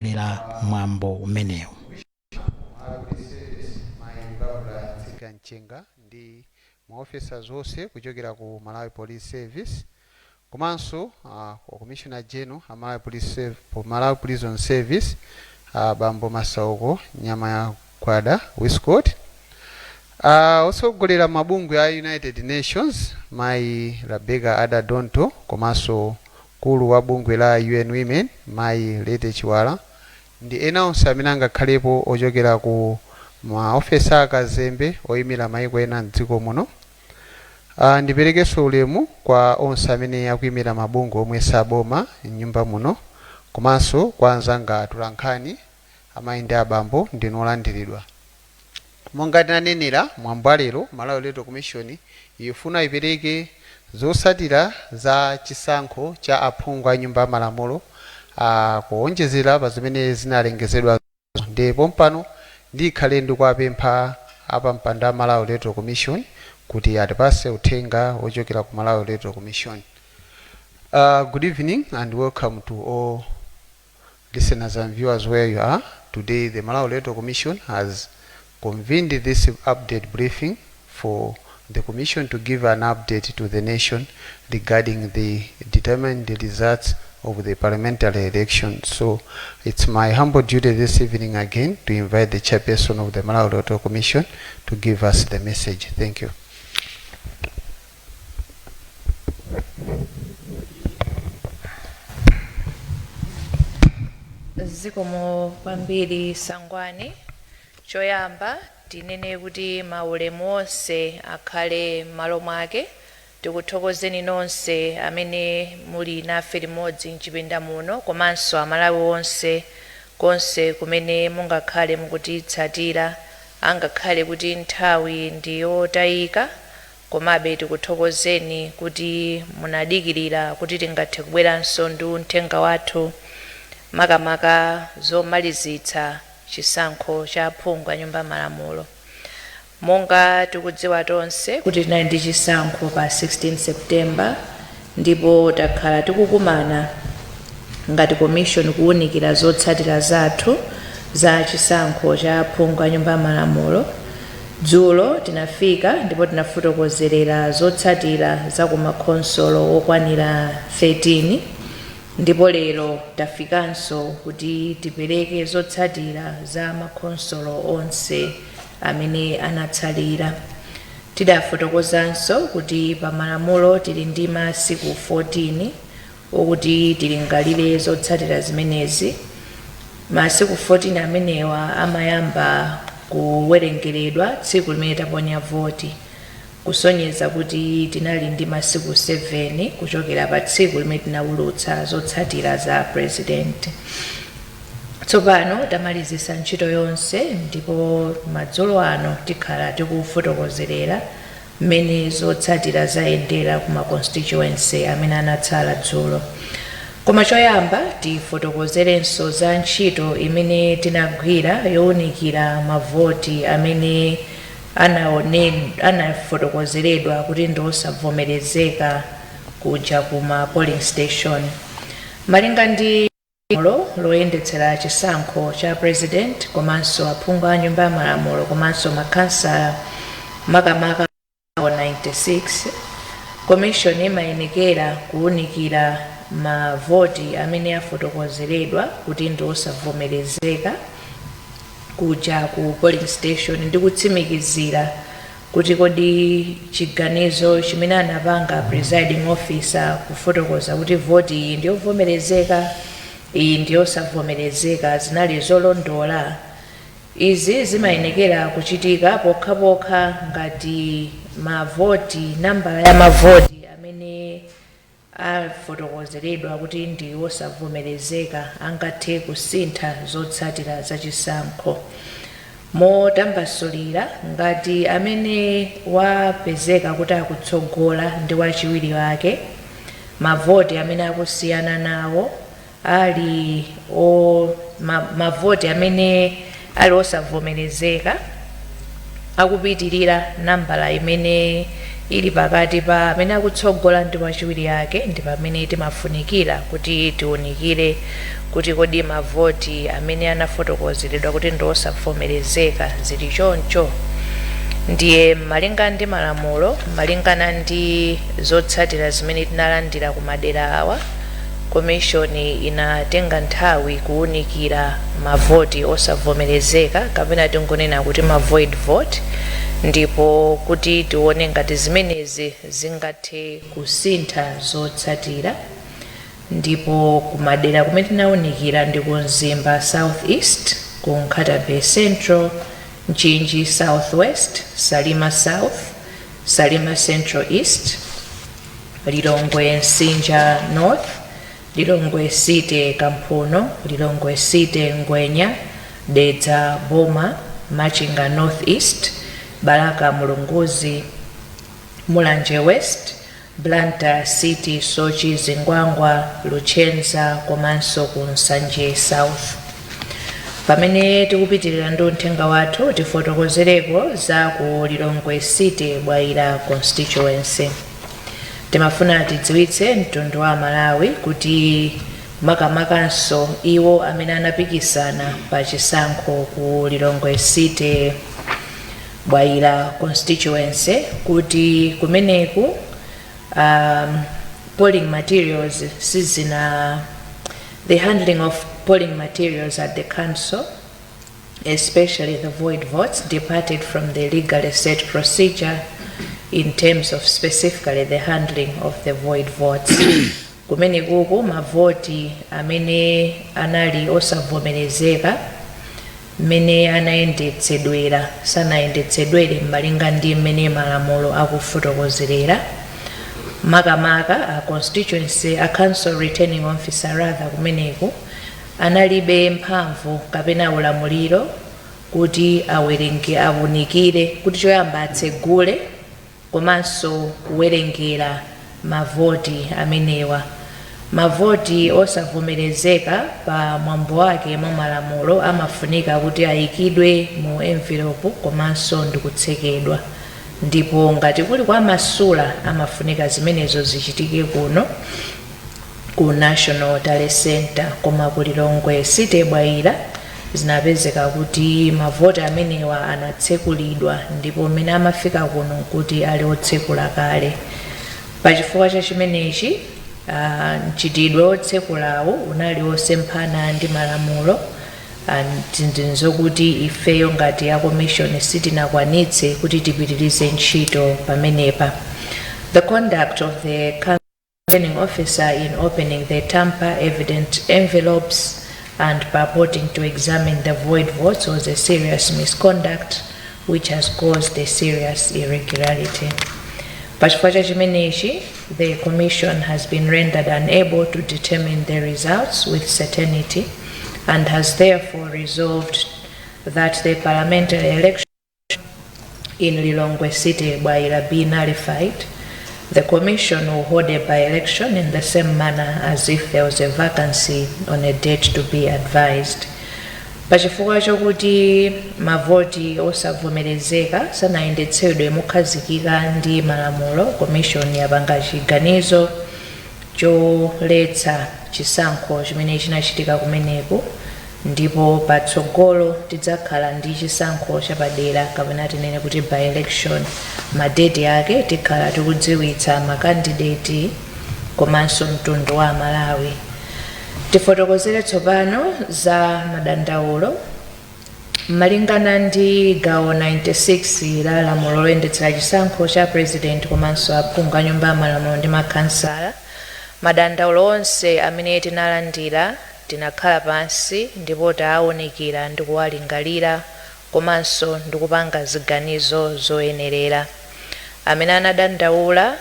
lera mwambo umenewu. Nchenga ndi maofficers wose kuchokera ku Malawi Police Service komanso Commissioner General Malawi Prison Service Bambo Masauko nyama ya kwada Wiscott osogolera mabungwe ya United Nations mai Rebecca Ada Donto komanso kulu wa bungwe la UN Women mai Lete Chiwala ndi ena onse amene angakhalepo ochokera ku maofesa akazembe oyimira maiko ena mdziko muno. Ndiperekenso ulemu kwa onse amene akuyimira mabungwe omwe saboma mnyumba muno komanso kwa anzanga atulankhani amayi ndi abambo ndinu olandiridwa. Monga tinanenera mwambo lero Malawi Electoral Commission ifuna ipereke zotsatira za chisankho cha aphungu a nyumba malamulo kuonjezera pa zimene zinalengezedwa ndipo mpano ndikhale ndikuwapempha apa mpando wa Malawi Electoral Commission kuti atipase uthenga ochokera ku Malawi Electoral Commission. Good evening and welcome to all listeners and viewers where you are. Today the Malawi Electoral Commission has convened this update briefing for the Commission to give an update to the nation regarding the determined results of the parliamentary election. So it's my humble duty this evening again to invite the chairperson of the Malawi Electoral Commission to give us the message. Thank you. Zikomo kwambiri Sangwani. Choyamba tinene kuti maulemu onse akhale malo mwake. Tikuthokozeni nonse amene muli nafe limodzi mchipinda muno komanso amalawi onse konse kumene mungakhale mukutitsatira angakhale kuti nthawi ndi yotayika komabe tikuthokozeni kuti munadikirira kuti tingathe kubweranso ndi uthenga wathu makamaka zomalizitsa chisankho cha aphungu a nyumba malamulo. Monga tikudziwa tonse kuti tinali ndi chisankho pa 16 September ndipo takhala tikukumana ngati commission kuwunikira zotsatira zathu za chisankho cha aphungu a nyumba malamulo. Dzulo tinafika ndipo tinafotokozerera zotsatira za ku makhonsolo okwanira 13 ndipo lero tafikanso kuti tipereke zotsatira za makhonsolo onse amene anatsalira. Tidafotokozanso kuti pa malamulo tili ndi masiku 14 okuti tilingalire zotsatira zimenezi. Masiku 14 amenewa amayamba kuwerengeredwa tsiku limene taponya voti, kusonyeza kuti tinali ndi masiku 7 kuchokera pa tsiku limene tinawulutsa zotsatira za president. Tsopano tamalizisa ntchito yonse ndipo madzulo ano tikhala tikufotokozerera mmene zotsatira zayendera ku ma constituency amene anatsala dzulo. Koma choyamba tifotokozerenso za ntchito imene tinagwira yowunikira mavoti amene anafotokozeredwa kuti ndi osavomerezeka kuja ku ma polling station. Malinga ndi loyendetsera chisankho cha president komanso aphungu a nyumba malamulo komanso makansala makamaka 96, commission imayenekera kuwunikira mavoti amene afotokozeredwa kuti ndi osavomerezeka kuja ku polling station ndi kutsimikizira kuti kodi chiganizo chimene anapanga presiding officer kufotokoza kuti voti iyi ndi yovomerezeka iyi ndi yosavomerezeka zinali zolondola. Izi zimayenekera kuchitika pokhapokha ngati mavoti nambala ya mavoti amene afotokozeredwa kuti ndi osavomerezeka angathe kusintha zotsatira za chisankho. Motambasulira ngati amene wapezeka kuti akutsogola ndi wachiwiri wake, mavoti amene akusiyana nawo ali mavoti amene ali osavomerezeka akupitirira nambala imene ili pakati pa amene akutsogola ndi wachiwiri yake, ndi pamene timafunikira kuti tiunikire kuti kodi mavoti amene anafotokozeredwa kuti ndi osavomerezeka zili choncho. Ndiye malingana ndi malamulo, malingana ndi zotsatira zimene tinalandira ku madera awa, komishoni inatenga nthawi kuunikira mavoti osavomerezeka kapena tingonena kuti ma void vote, ndipo kuti tione ngati zimenezi zingathe kusintha zotsatira. Ndipo kumadera kumene tinaunikira ndi ku Mzimba South East, ku Nkatabe Central, Mchinji South West, Salima South, Salima Central East, Lilongwe Nsinja North, Lilongwe City Kampuno, Lilongwe City Ngwenya, Dedza Boma, Machinga North East, Baraka Mulunguzi, Mulanje West, Blantyre City, Sochi, Zingwangwa, Luchenza, komanso ku Nsanje South. Pamene tikupitirira ndi uthenga wathu tifotokozereko za ku Lilongwe City Bwaila Constituency. Timafuna tidziwitse mtundu wa Malawi kuti makamakanso iwo amene anapikisana pa chisankho ku Lilongwe City Bwaila Constituency kuti kumeneku polling materials the handling of polling materials at the council, especially the void votes, departed from the legally set procedure in terms of specifically the handling of the void votes. Kumene kuku mavoti amene anali osavomerezeka mene anaendetsedwera sanaendetsedwere malinga ndi mmene malamulo akufotokozerera. Makamaka a constituency a council returning officer rather kumeneku analibe mphamvu kapena ulamuliro kuti awunikire kuti choyamba atsegule komanso kuwerengera mavoti amenewa. Mavoti osavomerezeka pa mwambo wake mwa malamulo amafunika kuti ayikidwe mu envelope komanso ndikutsekedwa, ndipo ngati kuli kwa masula amafunika zimenezo zichitike kuno ku National Talent Center. Koma ku Lilongwe City Bwaila zinapezeka kuti mavoti amenewa anatsekulidwa, ndipo mmene amafika kuno kuti ali otsekula kale. Pachifukwa cha chimenechi mchitidwe otsekulawo unali osemphana ndi malamulo, ndizokuti ifeyo ngati ya commission sitinakwanitse kuti tipitirize ntchito pamenepa. The conduct of the returning officer in opening the tamper evident envelopes and purporting to examine the void votes was a serious misconduct which has caused a serious irregularity. Pachifukwa cha chimenechi, the commission has been rendered unable to determine the results with certainty and has therefore resolved that the parliamentary election in Lilongwe City Bwaila be nullified. The commission will hold a by-election in the same manner as if there was a vacancy on a date to be advised. Pachifukwa chokuti mavoti osavomerezeka sanaendetsedwe mokhazikika ndi malamulo, commission yapanga chiganizo choletsa chisankho chimene chinachitika kumeneko, ndipo patsogolo tidzakhala ndi chisankho chapadera kapena tinene kuti by election. Madeti ake tikhala tikudziwitsa makandidati komanso mtundu wa Malawi. Tifotokozere tsopano za madandaulo malingana ndi gawo 96 la lamulo loyendetsera chisankho cha president komanso aphungu a nyumba ya malamulo ndi makhansala. Madandaulo onse amene tinalandira tinakhala pansi ndipo tawunikira ndi kuwalingalira komanso ndi kupanga ziganizo zoyenerera. Amene anadandaula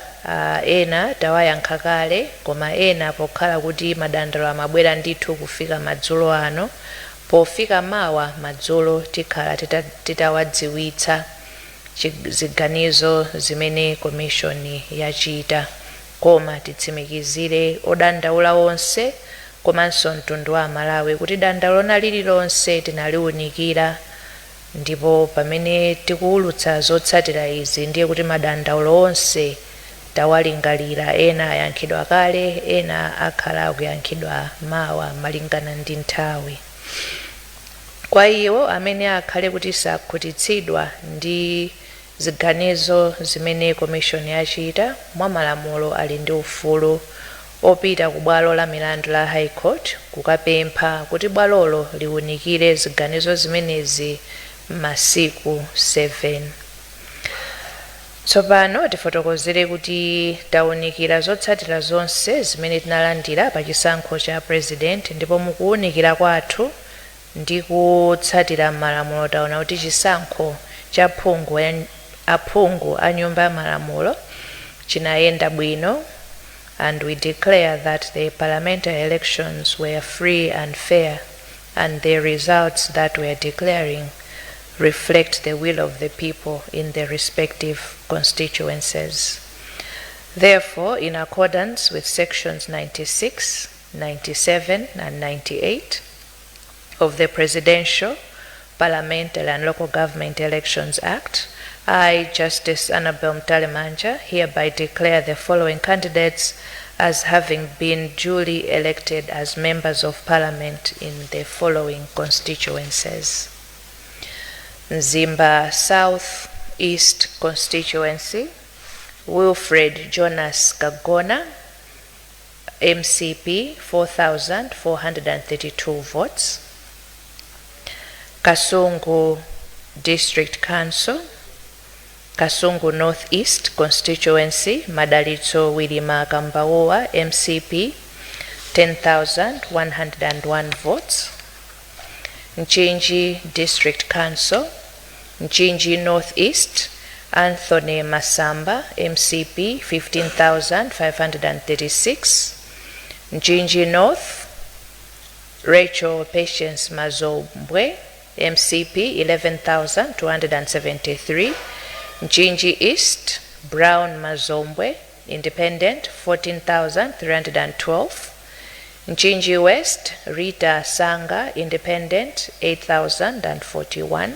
ena tawayankha kale, koma ena pokhala kuti madandaulo amabwera ndithu kufika madzulo ano, pofika mawa madzulo tikhala titawadziwitsa ziganizo zimene commission yachita. Koma titsimikizire odandaula onse komanso mtundu wa Malawi kuti dandaulo lililonse tinaliunikira ndipo pamene tikuwulutsa zotsatira izi ndiye kuti madandaulo onse tawalingalira, ena ayankhidwa kale, ena akhala akuyankhidwa mawa malingana ndi nthawi. Kwa iwo amene akhale kuti sakhutitsidwa ndi ziganizo zimene commission yachita, mwa malamulo ali ndi ufulu opita ku bwalo la milandu la High Court kukapempha kuti bwalolo liwunikire ziganizo zimenezi masiku 7. Tsopano tifotokozere kuti tawunikira zotsatira zonse zimene tinalandira pa chisankho cha president, ndipo mukuwunikira kwathu ndi kutsatira malamulo taona kuti chisankho cha aphungu a nyumba ya malamulo chinayenda bwino, and we declare that the parliamentary elections were free and fair, and the results that we are declaring reflect the will of the people in their respective constituencies. Therefore, in accordance with sections 96, 97 and 98 of the Presidential, Parliamentary and Local Government Elections Act, I, Justice Annabel Mtalemanja, hereby declare the following candidates as having been duly elected as members of Parliament in the following constituencies: Nzimba South East Constituency, Wilfred Jonas Kagona, MCP, 4,432 votes. Kasungu District Council, Kasungu North East Constituency, Madalitso Wilima Kambaoa, MCP, 10,101 votes. Nchinji District Council, Nchinji North East, Anthony Masamba, MCP, 15,536. Nchinji North, Rachel Patience Mazobwe, MCP, 11,273. Nchinji East, Brown Mazombwe, Independent, 14,312. Nchinji West, Rita Sanga, Independent, 8,041.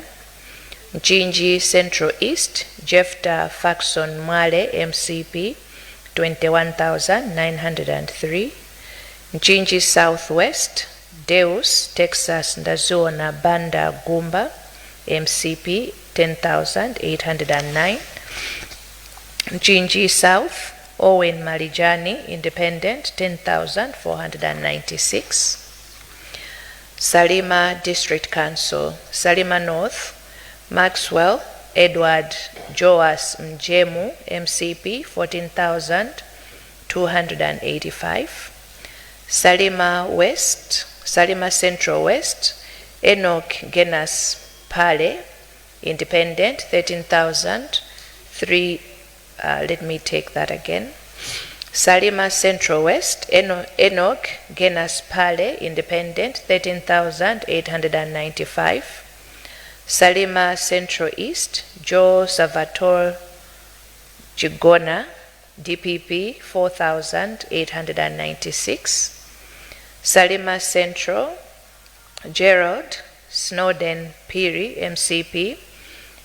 Nchinji Central East, Jefta Faxon Mwale, MCP, 21,903. Nchinji Southwest, Deus Texas Ndazuona Banda Gumba, MCP, 10,809. Nchinji South, Owen Malijani, Independent, 10,496. Salima District Council, Salima North, Maxwell Edward Joas Mjemu, MCP, 14,285. Salima West, Salima Central West, Enoch Genas Pale, Independent, 13,003. Let me take that again. Salima Central West, Enoch Genas Pale, Independent, 13,895. Salima Central East, Joe Salvatore Chigona, DPP, 4,896. Salima Central, Gerald Snowden Piri, MCP,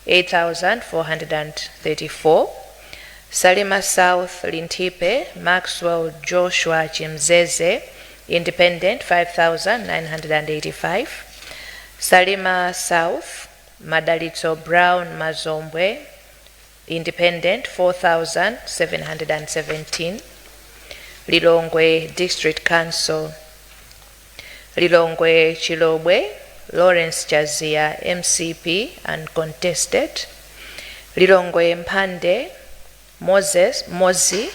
8,434. Salima South Lintipe, Maxwell Joshua Chimzeze, Independent, 5,985. Salima South, Madalitso Brown Mazombwe, Independent, 4,717. Lilongwe District Council, Lilongwe Chilobwe, Lawrence Chazia, MCP, uncontested. Lilongwe Mpande, Mozi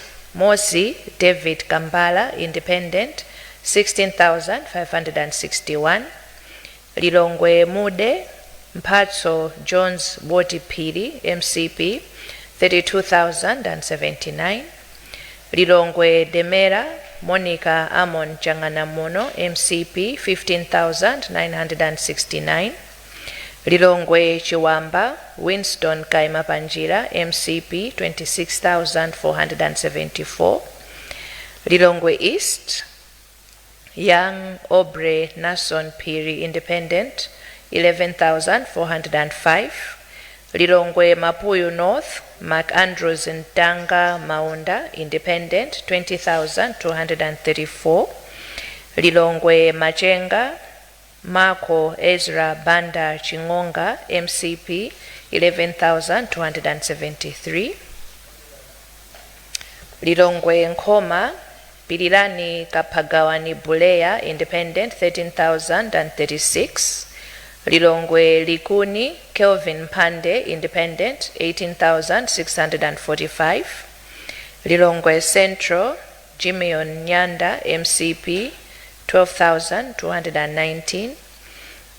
David Kambala, Independent, 16,561. Lilongwe Mude, Mpatso Jones Botipiri, MCP, 32,079. Lilongwe Demera, Monica Amon Changanamono, MCP, 15,969. Lilongwe Chiwamba, Winston Kaimapanjira, MCP, 26,474. Lilongwe East, Young Obre Nason Piri, Independent, 11,405. Lilongwe Mapuyu North, Mark Andrews Ntanga Maunda, Independent, 20,234. Lilongwe Machenga, Marco Ezra Banda Chingonga, MCP, 11,273. Lilongwe Nkoma, Pirilani Kapagawani Buleya, Independent, 13,036. Lilongwe Likuni, Kelvin Pande, Independent, 18,645. Lilongwe Central, Jimeon Nyanda, MCP, 12,219.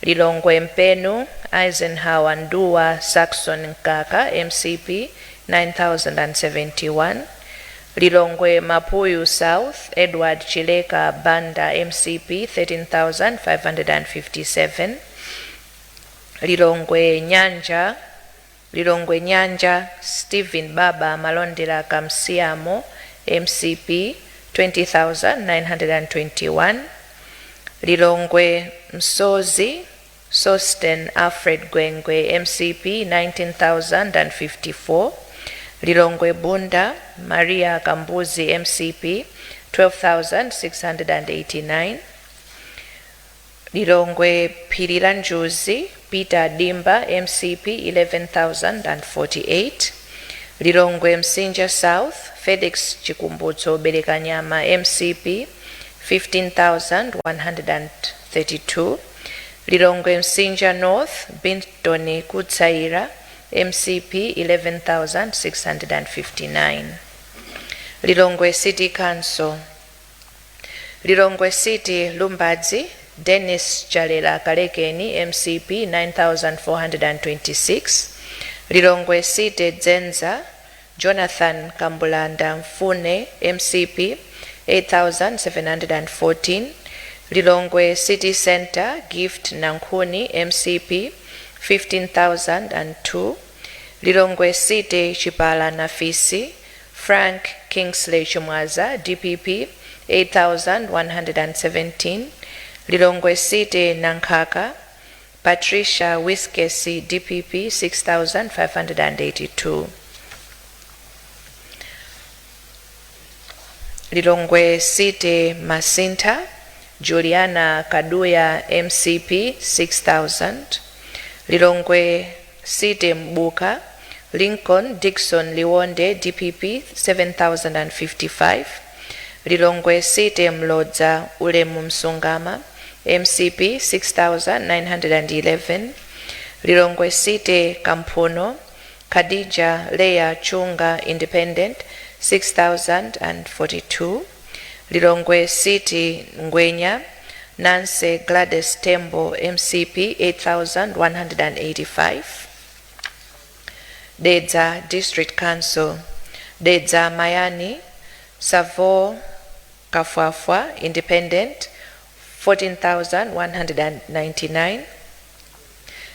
Lilongwe Mpenu, Eisenhower Ndua Saxon Nkaka, MCP, 9,071. Lilongwe Mapuyu South, Edward Chileka Banda, MCP, 13,557. Lilongwe Nyanja, Stephen Baba Malondela Kamsiamo, MCP, 20,921. Lilongwe Msozi, Sosten Alfred Gwengwe, MCP, 19,054. Lilongwe Bunda, Maria Kambuzi, MCP, 12,689. Lilongwe Pirilanjuzi, Peter Dimba, MCP, 11,048. Lilongwe Msinja South, Felix Chikumbutso Belekanyama, MCP, 15,132. Lilongwe Msinja North, Bintoni Kutsaira, MCP, 11,659. Lilongwe City Council. Lilongwe City Lumbadzi, Dennis Chalela Kalekeni, MCP, 9,426. Lilongwe City Zenza, Jonathan Kambulanda Mfune, MCP, 8,714. Lilongwe City Center, Gift Nankuni, MCP, 15,002. Lilongwe City Chipala Nafisi, Frank Kingsley Chumwaza, DPP, 8,117. Lilongwe City Nankaka, Patricia Wiskesi, DPP, 6,582. Lilongwe City Masinta, Juliana Kaduya, MCP, 6,000. Lilongwe City Mbuka, Lincoln Dixon Liwonde, DPP, 7,055. Lilongwe City Mlodza Ulemu Msungama, MCP, 6,911. Lilongwe City Kampuno, Khadija Leah Chunga, Independent, 6,042. Lilongwe City Ngwenya, Nancy Gladys Tembo, MCP, 8,185. Dedza District Council, Dedza Mayani, Savo Kafwafwa, Independent, 14,199.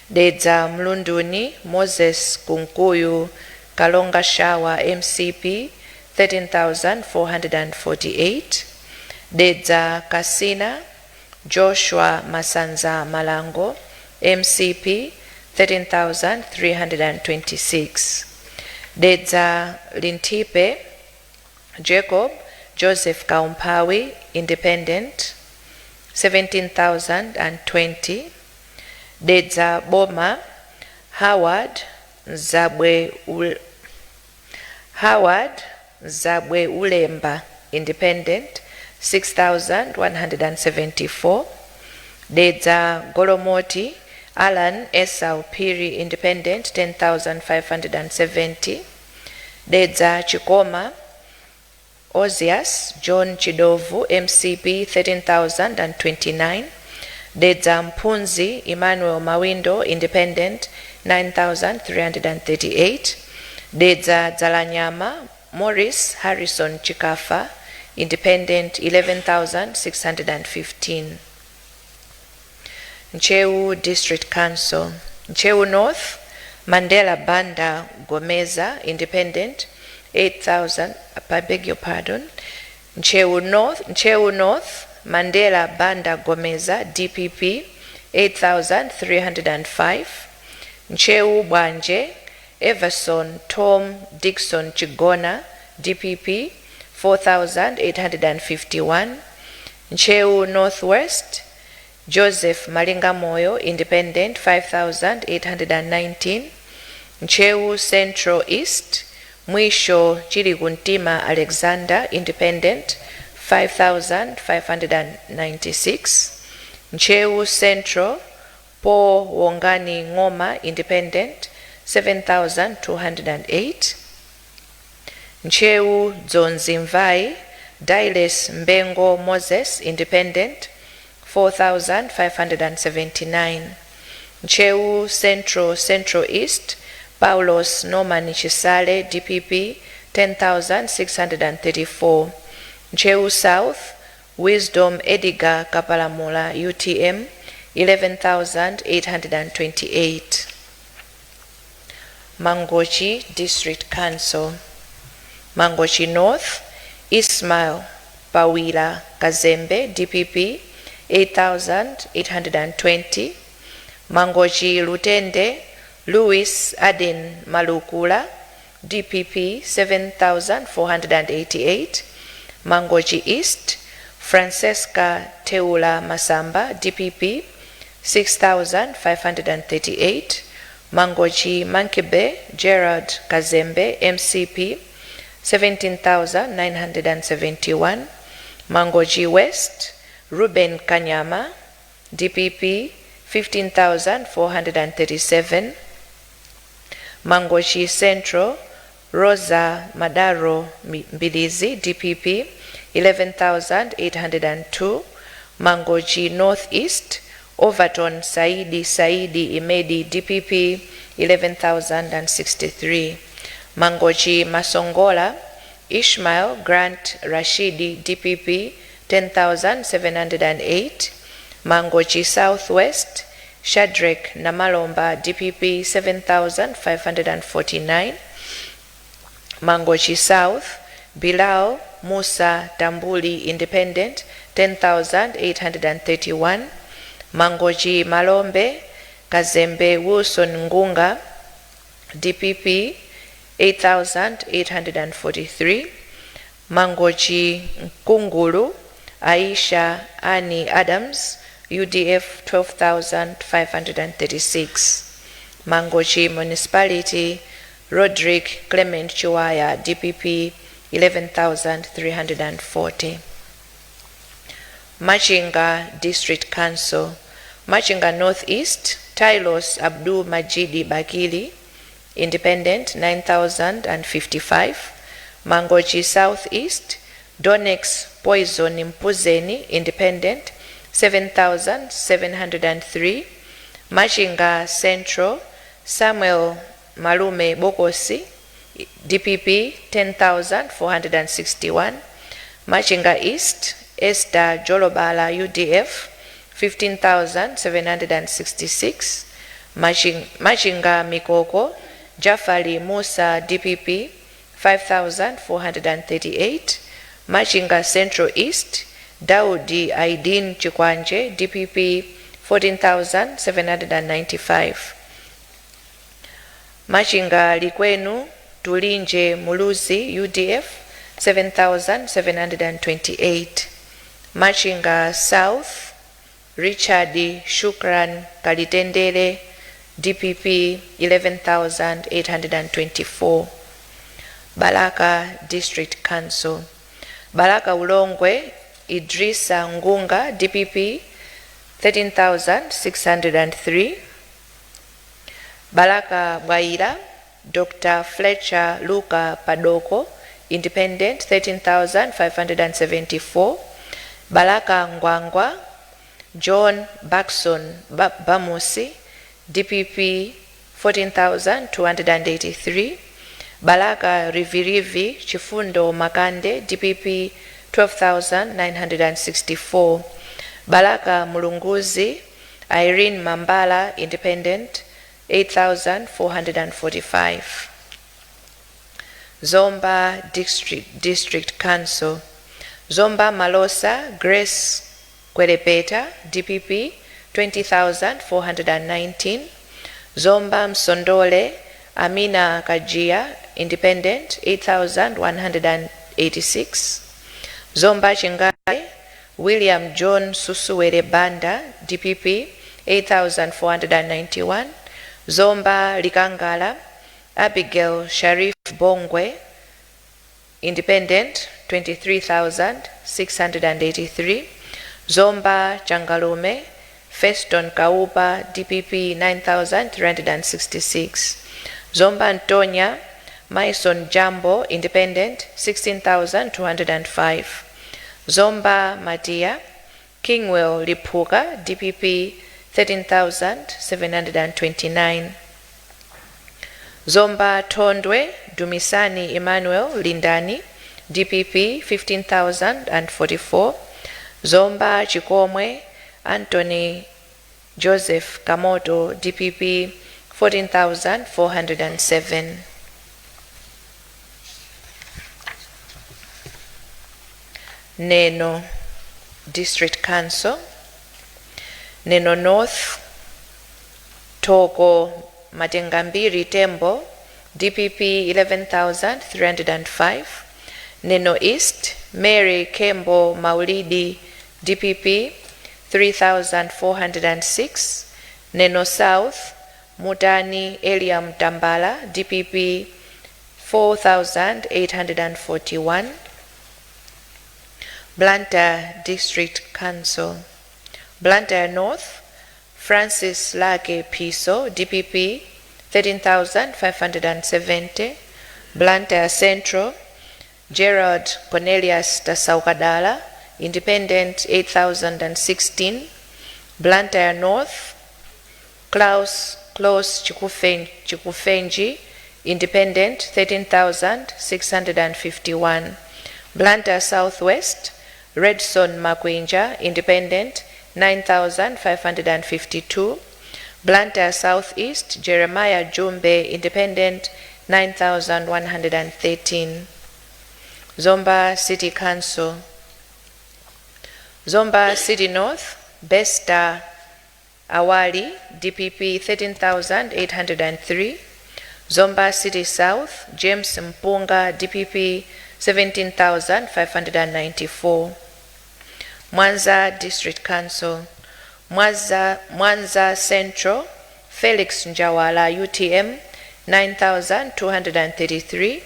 Dedza Mlunduni, Moses Kunkuyu Kalonga Shawa, MCP, 13,448. Dedza Kasina, Joshua Masanza Malango, MCP, 13,326. Dedza Lintipe, Jacob Joseph Kaumpawi, Independent, 17,020. Dedza Boma, Howard Zabwe Ulemba, Independent, 6,174. Dedza Golomoti, Alan Esau Piri, Independent, 10,570. Dedza Chikoma, Ozias John Chidovu, MCP, 13,029. Dedza Mpunzi Emmanuel Mawindo, Independent, 9,338. Dedza Zalanyama Morris Harrison Chikafa, Independent, 11,615. Nchewu District Council. Nchewu North, Mandela Banda Gomeza, Independent, 8,000. I beg your pardon. Nchewu North, Mandela Banda Gomeza, DPP, 8,305. Nchewu Bwanje Everson Tom Dixon Chigona DPP 4,851. Nchewu Northwest Joseph Malinga Moyo Independent 5,819. Nchewu Central East Mwisho Chiliguntima Alexander Independent 5,596. Nchewu Central Paul Wongani Ngoma Independent 7,208. Nchewu Dzonzi Mvai Diles Mbengo Moses Independent 4,579. Nchewu Central East Paulos Norman Chisale DPP 10,634. Nchewu South Wisdom Edgar Kapalamula UTM 11,828. Mangochi District Council. Mangochi North Ismail Pawila Kazembe DPP 8,820. Mangochi Lutende Louis Aden Malukula DPP 7,488. Mangochi East Francesca Teula Masamba DPP 6,538. Mangochi Mankebe Gerard Kazembe MCP 17,971. Mangochi West Ruben Kanyama DPP 15,437. Mangochi Central Rosa Madaro Mbilizi DPP 11,802. Mangochi Northeast Overton Saidi Imedi DPP 11,063. Mangochi Masongola Ishmael Grant Rashidi DPP 10,708. Mangochi Southwest Shadrach Namalomba DPP 7,549. Mangochi South Bilal Musa Tambuli Independent 10,831. Mangochi Malombe Kazembe Wilson Ngunga DPP 8,843. Mangochi Nkungulu Aisha Annie Adams UDF 12,536. Mangochi Municipality Roderick Clement Chiwaya DPP 11,340. Machinga District Council. Machinga Northeast Tylos Abdul Majidi Bakili Independent 9,055. Mangochi Southeast Donex Poison Mpuzeni Independent 7,703. Machinga Central Samuel Malume Bokosi DPP 10,461. Machinga East Esther Jolobala UDF 15,766. Machinga Mikoko Jafari Musa DPP 5,438. Machinga Central East Daudi Aidin Chikwanje DPP 14,795. Machinga Likwenu Tulinje Muluzi UDF 7,728. Machinga South Richard Shukran Kalitendele DPP 11,824. Balaka District Council. Balaka Ulongwe Idrisa Ngunga DPP 13,603. Balaka Bwaira Dr. Fletcher Luka Padoko Independent 13,574. Balaka Ngwangwa John Baxon Bamusi DPP 14,283. Balaka Rivirivi Chifundo Makande DPP 12,964. Balaka Mulunguzi Irene Mambala Independent 8,445. Zomba District Council. Zomba Malosa Grace Kwelepeta DPP 20,419. Zomba Msondole Amina Kajia, Independent, 8,186. Zomba Chingale William John Susuwere Banda, DPP, 8,491. Zomba Likangala Abigail Sharif Bongwe, Independent, 23,683. Zomba Changalume Feston Kauba, DPP, 9,366. Zomba Antonia Mason Jambo, Independent, 16,205. Zomba Matia Kingwell Lipuga, DPP, 13,729. Zomba Tondwe Dumisani Emmanuel Lindani, DPP, 15,044. Zomba Chikomwe Anthony Joseph Kamoto, DPP, 14,407. Neno District Council. Neno North Togo Matengambiri Tembo, DPP, 11,305. Neno East Mary Kembo Maulidi, DPP, 3,406. Neno South Mutani Eliam Tambala, DPP, 4,841. Blantyre District Council. Blantyre North Francis Lake Piso, DPP, 13,570. Blantyre Central Gerard Cornelius Tasaukadala, Independent, 8,016. Blantyre North Klaus Chikufenji, Independent, 13,651. Blantyre Southwest Redson Makwinja, Independent, 9,552. Blantyre Southeast Jeremiah Jumbe, Independent, 9,113. Zomba City Council. Zomba City North Besta Awali, DPP, 13,803. Zomba City South James Mpunga, DPP, 17,594. Mwanza District Council. Mwanza Central Felix Njawala, UTM, 9,233.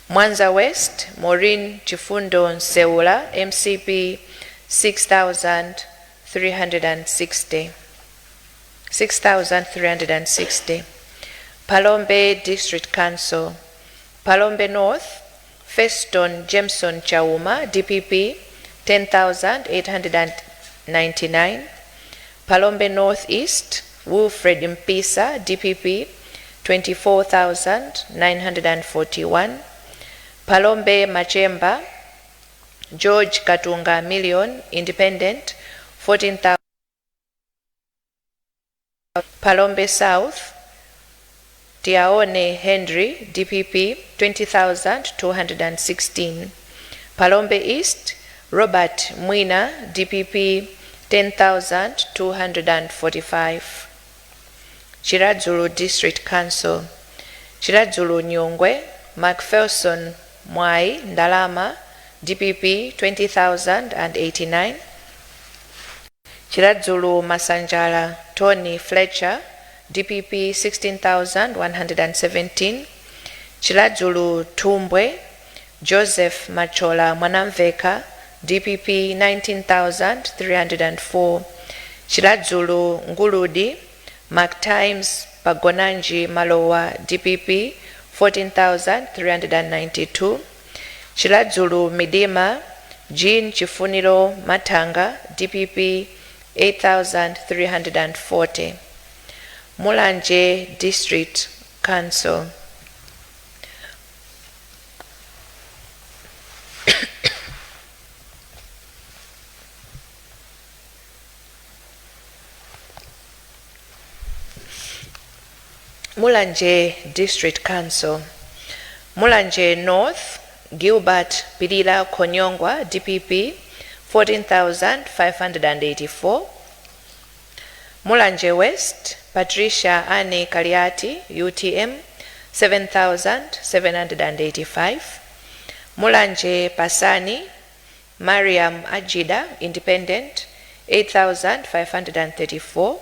Mwanza West Maureen Chifundo Nseula, MCP, 6,360. Palombe District Council. Palombe North Feston Jameson Chauma, DPP, 10,899. Palombe Northeast Wilfred Mpisa, DPP, 24,941. Palombe Machemba George Katunga Million, Independent, 14,000. Palombe South Tiaone Henry, DPP, 20,216. Palombe East Robert Mwina, DPP, 10,245. Chiradzulu District Council. Chiradzulu Nyungwe Macpherson Mwai Ndalama, DPP, 20,089. Chiradzulu Masanjala Tony Fletcher, DPP, 16,117. Chiradzulu Tumbwe Joseph Machola Mwanamveka, DPP, 19,304. Chiradzulu Nguludi Mark Times Pagonanji Malowa, DPP, 14,392. Chiradzulu Midima Jean Chifuniro Matanga, DPP, 8,340. Mulanje District Council. Mulanje District Council. Mulanje North Gilbert Pilila Konyongwa, DPP, 14,584. Mulanje West, Patricia Anne Kaliati, UTM, 7,785. Mulanje Pasani, Mariam Ajida, Independent, 8,534.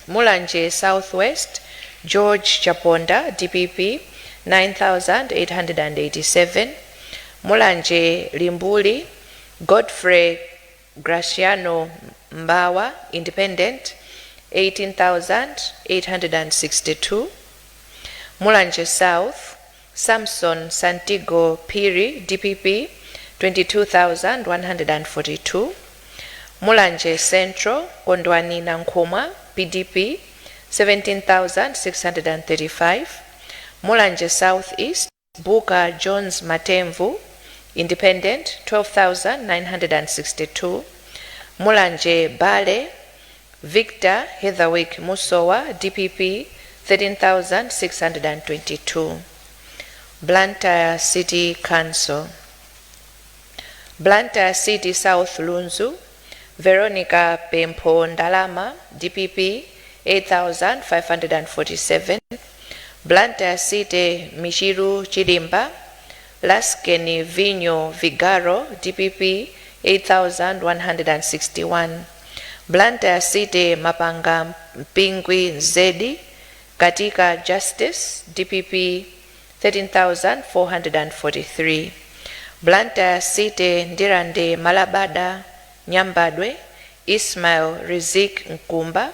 Mulanje Southwest, George Chaponda, DPP, 9,887. Mulanje Limbuli, Godfrey Graciano Mbawa, Independent, 18,862. Mulanje South, Samson Santiago Piri, DPP, 22,142. Mulanje Central, Kondwani Nankhuma, PDP, 17,635. Mulanje Southeast, Buka Jones Matemvu, Independent, 12,962. Mulanje Bale, Victor Heatherwick Musowa, DPP, 13,622. Blantyre City Council. Blantyre City South Lunzu, Veronica Pempo Ndalama, DPP, 8,547. Blantyre City Mishiru Chilimba, Laskeni Vinyo Vigaro, DPP, 8,161. Blantyre City Mapanga Mpingwi Zedi, Katika Justice, DPP, 13,443. Blantyre City Ndirande Malabada Nyambadwe, Ismail Rizik Nkumba,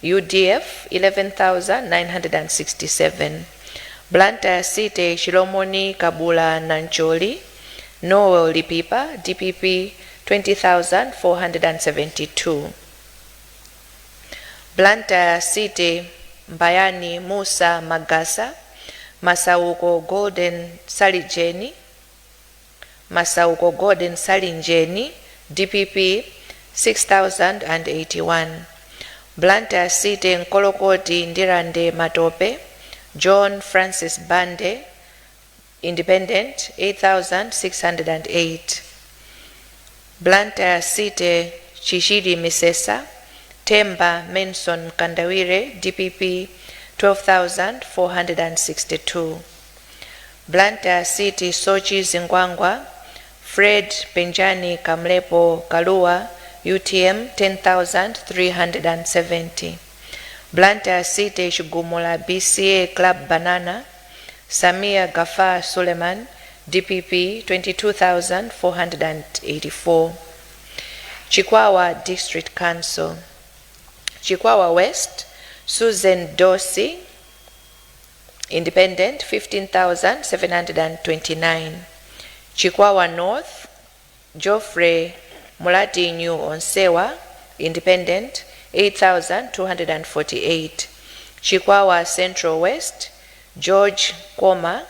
UDF, 11,967. Blantyre City Shilomoni Kabula Nancholi, Noel Lipipa, DPP, 20,472. Blantyre City Mbayani Musa Magasa, Masauko Golden Salijeni, DPP, 6,081. Blantyre City Nkolokoti Ndirande Matope, John Francis Bande, Independent, 8,608. Blantyre City Chishiri Misesa, Temba Menson Kandawire, DPP, 12,462. Blantyre City Sochi Zingwangwa, Fred Penjani Kamlepo Kalua, UTM, 10,370. Blantyre City Shugumula BCA Club Banana, Samia Gafar Suleiman, DPP, 22,484. Chikwawa District Council. Chikwawa West, Susan Dorsey, Independent, 15,729. Chikwawa North, Geoffrey Mulati New Onsewa, Independent, 8,248. Chikwawa Central West, George Koma,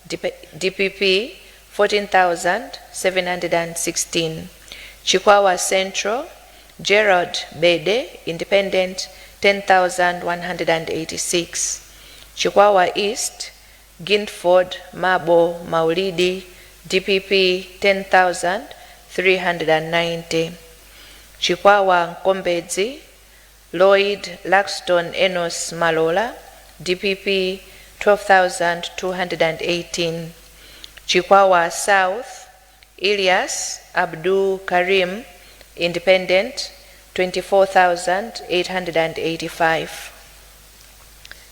DPP, 14,716. Chikwawa Central, Gerald Bede, Independent, 10,186. Chikwawa East, Guildford Mabo Maulidi, DPP, 10,390. Chikwawa Nkombedzi, Lloyd Laxton Enos Malola, DPP, 12,218. Chikwawa South, Ilyas Abdul Karim, Independent, 24,885.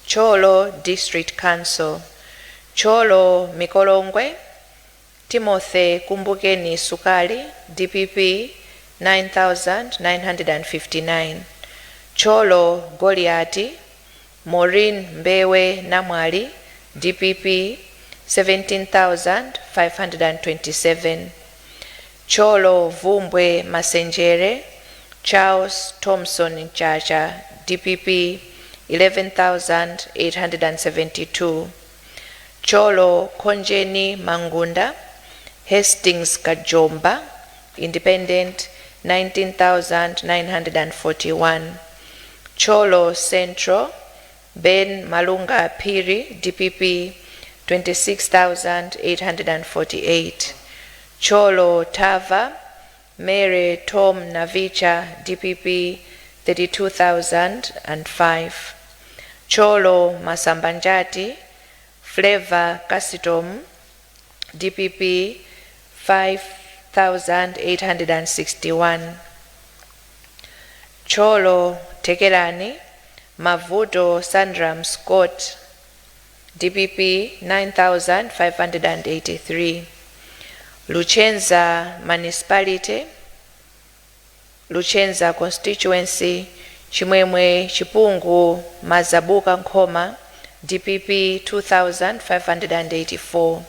Cholo District Council. Cholo Mikolongwe, Timothy Kumbukeni Sukali, DPP, 9,959. Cholo Goliati, Maureen Mbewe Namwali, DPP, 17,527. Cholo Vumbwe Masenjere, Charles Thompson Chacha, DPP, 11,872. Cholo Konjeni Mangunda, Hastings Kajomba, Independent, 19,941. Cholo Central, Ben Malunga Piri, DPP, 26,848. Cholo Tava, Mary Tom Navicha, DPP, 32,005. Cholo Masambanjati, Flavor Custom, DPP 5,861. Cholo Tekelani, Mavuto Sandram Scott, DPP 9,583. Luchenza Municipality, Luchenza Constituency, Chimwemwe Chipungu Mazabuka Nkoma, DPP 2,584.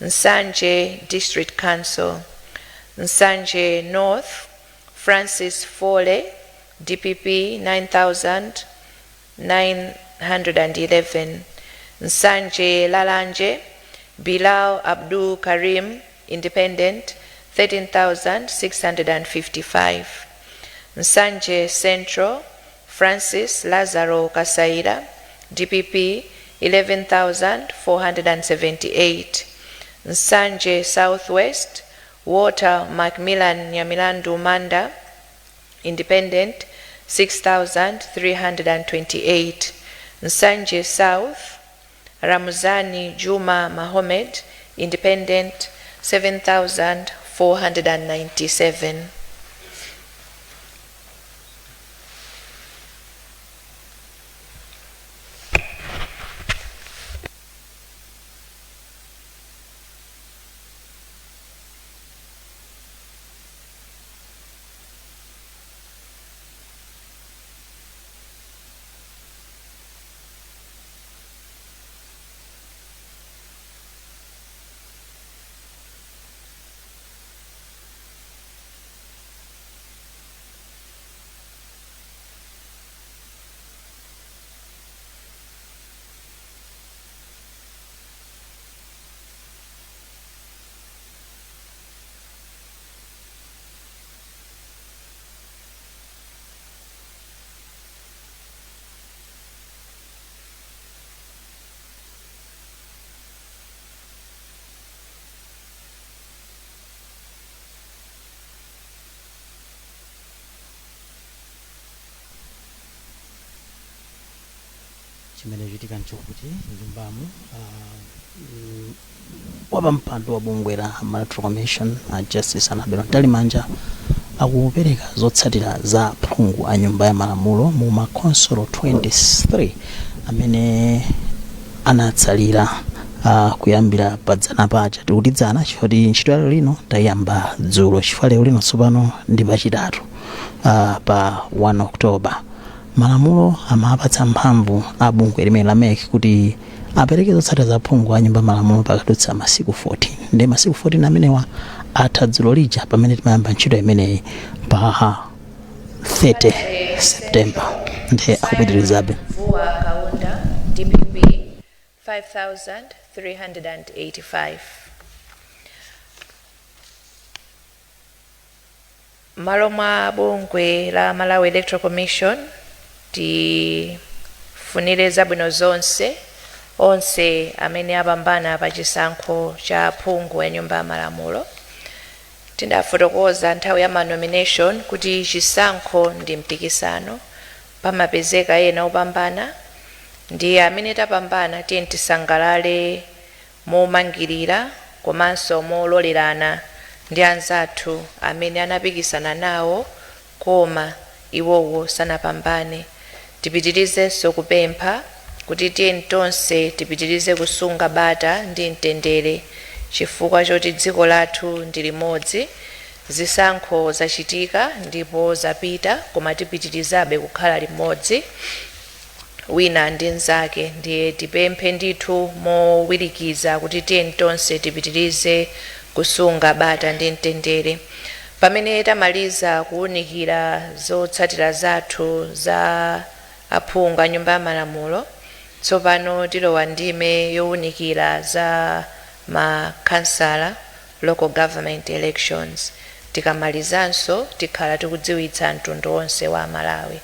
Nsanje District Council, Nsanje North, Francis Fole, DPP 9,911. Nsanje Lalanje, Bilal Abdul Karim, Independent, 13,655. Nsanje Central, Francis Lazaro Kasaira, DPP 11,478. Nsanje Southwest, Walter Macmillan Nyamilandu Manda, Independent, 6,328. Nsanje South, Ramuzani Juma Mohammed, Independent, 7,497. chimene chitika nchokuti nyumbamu wapampando wa bungwe la Malawi Commission Justice Anabelo Ntalimanja akupereka zotsatira za phungu a nyumba ya malamulo mu makonsolo 23 amene anatsalira kuyambira padzana paja tikutidzana chifoti ntchito ya lino tayamba dzulo chifukwa lero lino tsopano ndi pachitatu pa 1 October. Malamulo amapatsa mphamvu a bungwe limene lameki kuti apereke zotsatira za phungu a nyumba malamulo pakadutsa masiku 14 ndi masiku 14 amenewa atha dzulo lija pamene timayamba ntchito imeneyi pa 30 September ndi akupitirizabe. DPP 5,385. Malo mwa bungwe la Malawi Electoral Commission tifunire zabwino zonse onse amene apambana pa chisankho cha phungu ya nyumba ya malamulo. Tindafotokoza nthawi ya nomination kuti chisankho ndi mpikisano, pamapezeka ena opambana ndi amene tapambana tiye tisangalale momangirira komanso mololerana ndi anzathu amene anapikisana nawo koma iwowo sanapambane. Tipitirizenso kupempha kuti tiye tonse tipitirize kusunga bata ndi mtendere chifukwa choti dziko lathu ndi limodzi. Zisankho zachitika ndipo zapita koma tipitirizabe kukhala limodzi wina ndi nzake. Ndiye tipemphe ndithu mowirikiza kuti tiye tonse tipitirize kusunga bata ndi mtendere. Pamene tamaliza kuwunikira zotsatira zathu za aphungu a nyumba ya malamulo, tsopano tilowa ndime yowunikira za makansala local government elections. Tikamalizanso tikhala tikudziwitsa mtundu wonse wa Malawi.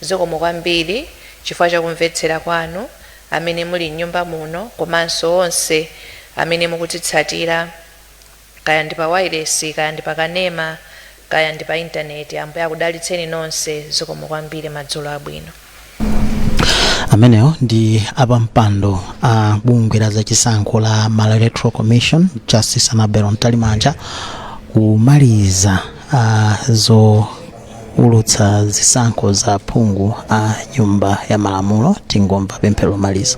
Zikomo kwambiri chifukwa chakumvetsera kwanu amene muli nyumba muno komanso onse amene mukutitsatira kaya ndi pa wireless kaya ndi pa kanema kaya ndi pa intaneti. Ambuye akudalitseni nonse, zikomo kwambiri, madzulo abwino. Ameneyo ndi apampando a bungwe la zachisankho la Malawi Electoral Commission Justice Anabelo Ntalimanja kumaliza zoulutsa zisankho za phungu a nyumba ya malamulo. Tingomva pemphero lomaliza.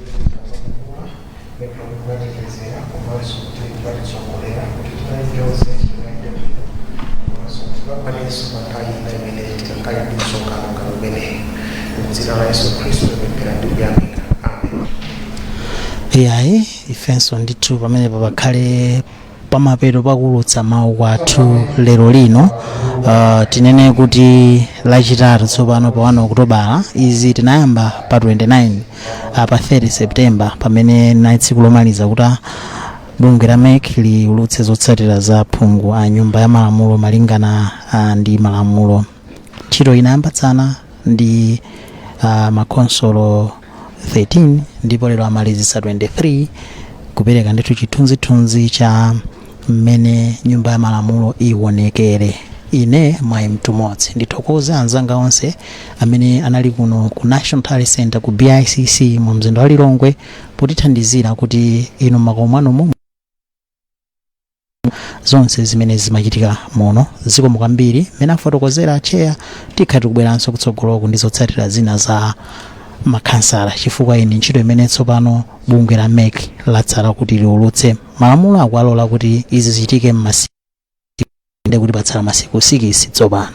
Iyayi ifenso ndithu pamene pakhale pamapeto pakulutsa mawu kwathu lero lino. Tinene kuti lachitatu tsopano pa 1 Okutobala. Izi tinayamba pa 29 pa 30 September pamene na tsiku lomaliza kuti bungwe la MEC liulutse zotsatira za phungu a nyumba ya malamulo malingana ndi malamulo. Ntchito inayambatsana ndi makonsolo 13 ndipo lero amalizisa 23 kupereka ndithu chithunzithunzi cha mmene nyumba ya malamulo iwonekere. Ine mwayi mtumodzi ndithokoze anzanga onse amene anali kuno ku National Talent Center ku BICC mu mzinda wa Lilongwe potithandizira kuti ino makomo anu zonse zimene zimachitika muno. Zikomo kwambiri mmene afotokozera cheya. Tikhati kubweranso kutsogoloko ndi zotsatira zina za makhansala chifukwa ine ntchito imene tsopano bungwe la MEC latsala kuti liulutse malamulo akualola kuti izi zichitike m'masiku ndi kuti patsala masiku 6 tsopano.